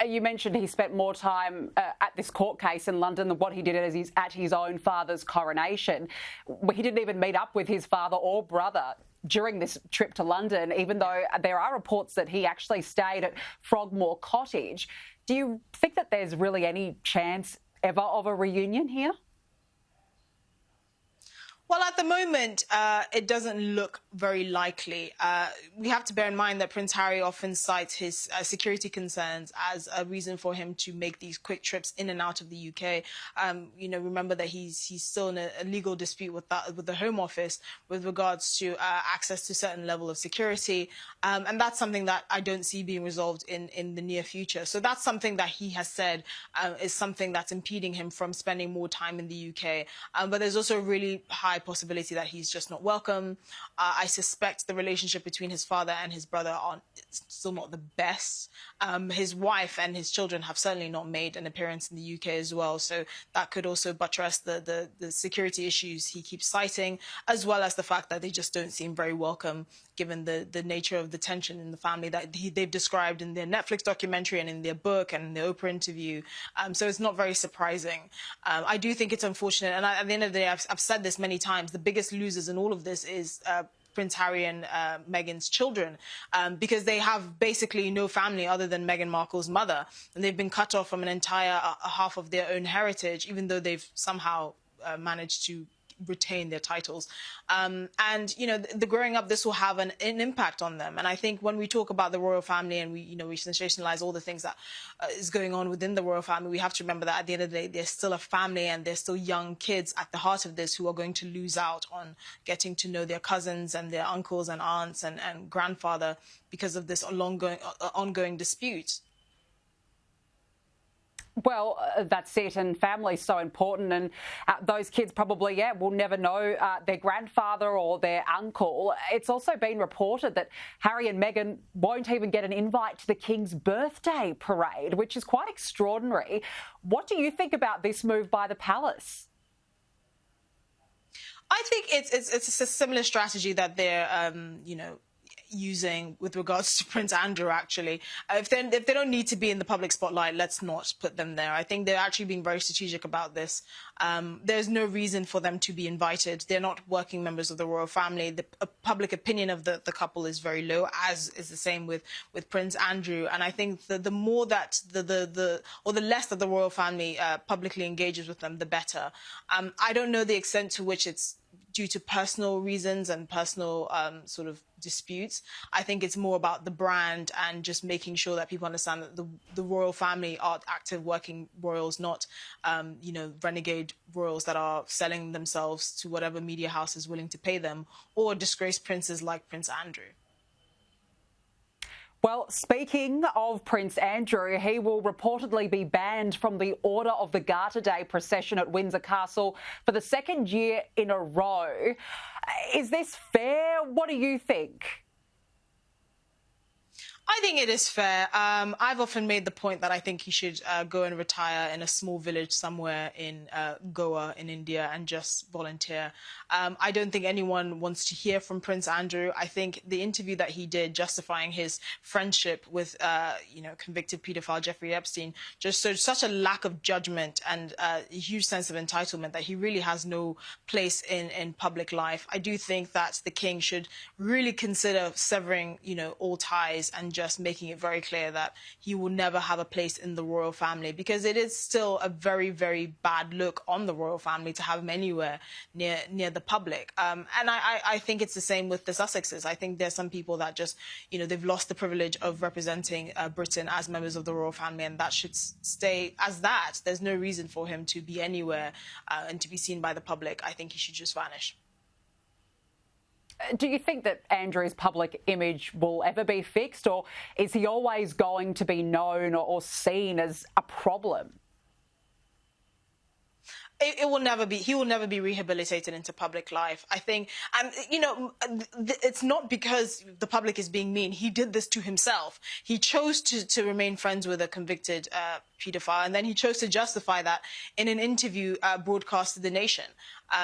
You mentioned he spent more time at this court case in London than what he did at his own father's coronation. He didn't even meet up with his father or brother during this trip to London, even though there are reports that he actually stayed at Frogmore Cottage. Do you think that there's really any chance ever of a reunion here? Well, at the moment, it doesn't look very likely. We have to bear in mind that Prince Harry often cites his security concerns as a reason for him to make these quick trips in and out of the UK. Remember that he's still in a legal dispute with the Home Office with regards to access to certain level of security, and that's something that I don't see being resolved in the near future. So that's something that he has said is something that's impeding him from spending more time in the UK. But there's also a really high possibility that he's just not welcome. I suspect the relationship between his father and his brother are still not the best. His wife and his children have certainly not made an appearance in the UK as well, so that could also buttress the security issues he keeps citing, as well as the fact that they just don't seem very welcome given the nature of the tension in the family that they've described in their Netflix documentary and in their book and in the Oprah interview. So it's not very surprising. I do think it's unfortunate, and at the end of the day, I've said this many times, the biggest losers in all of this is Prince Harry and Meghan's children, because they have basically no family other than Meghan Markle's mother, and they've been cut off from an entire half of their own heritage, even though they've somehow managed to retain their titles. And, the growing up, this will have an impact on them. And I think when we talk about the royal family and we sensationalize all the things that is going on within the royal family, we have to remember that at the end of the day, there's still a family and there's still young kids at the heart of this who are going to lose out on getting to know their cousins and their uncles and aunts and grandfather because of this ongoing dispute. Well, that's it, and family's so important, and those kids probably, will never know their grandfather or their uncle. It's also been reported that Harry and Meghan won't even get an invite to the King's birthday parade, which is quite extraordinary. What do you think about this move by the palace? I think it's a similar strategy that they're, using with regards to Prince Andrew, actually. If they don't need to be in the public spotlight, let's not put them there. I think they're actually being very strategic about this. There's no reason for them to be invited. They're not working members of the royal family. The public opinion of the couple is very low, as is the same with Prince Andrew. And I think the more that the less that the royal family publicly engages with them, the better. I don't know the extent to which it's due to personal reasons and personal sort of disputes. I think it's more about the brand and just making sure that people understand that the royal family are active working royals, not renegade royals that are selling themselves to whatever media house is willing to pay them, or disgraced princes like Prince Andrew. Well, speaking of Prince Andrew, he will reportedly be banned from the Order of the Garter Day procession at Windsor Castle for the second year in a row. Is this fair? What do you think? I think it is fair. I've often made the point that I think he should go and retire in a small village somewhere in Goa in India and just volunteer. I don't think anyone wants to hear from Prince Andrew. I think the interview that he did justifying his friendship with, convicted paedophile Jeffrey Epstein just showed such a lack of judgment and a huge sense of entitlement that he really has no place in public life. I do think that the king should really consider severing, all ties and just making it very clear that he will never have a place in the royal family, because it is still a very, very bad look on the royal family to have him anywhere near the public. And I think it's the same with the Sussexes. I think there's some people that just, they've lost the privilege of representing Britain as members of the royal family, and that should stay as that. There's no reason for him to be anywhere and to be seen by the public. I think he should just vanish. Do you think that Andrew's public image will ever be fixed, or is he always going to be known or seen as a problem? It will never be. He will never be rehabilitated into public life, I think. And, it's not because the public is being mean. He did this to himself. He chose to remain friends with a convicted paedophile, and then he chose to justify that in an interview broadcast to the nation.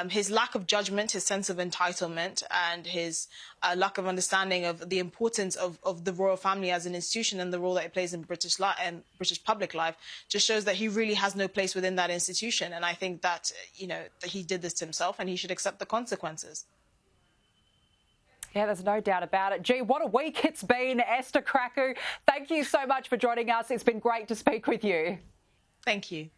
His lack of judgment, his sense of entitlement, and his lack of understanding of the importance of the royal family as an institution and the role that it plays in British public life just shows that he really has no place within that institution. And I think that, that he did this to himself and he should accept the consequences. Yeah, there's no doubt about it. Gee, what a week it's been, Esther Krakue. Thank you so much for joining us. It's been great to speak with you. Thank you.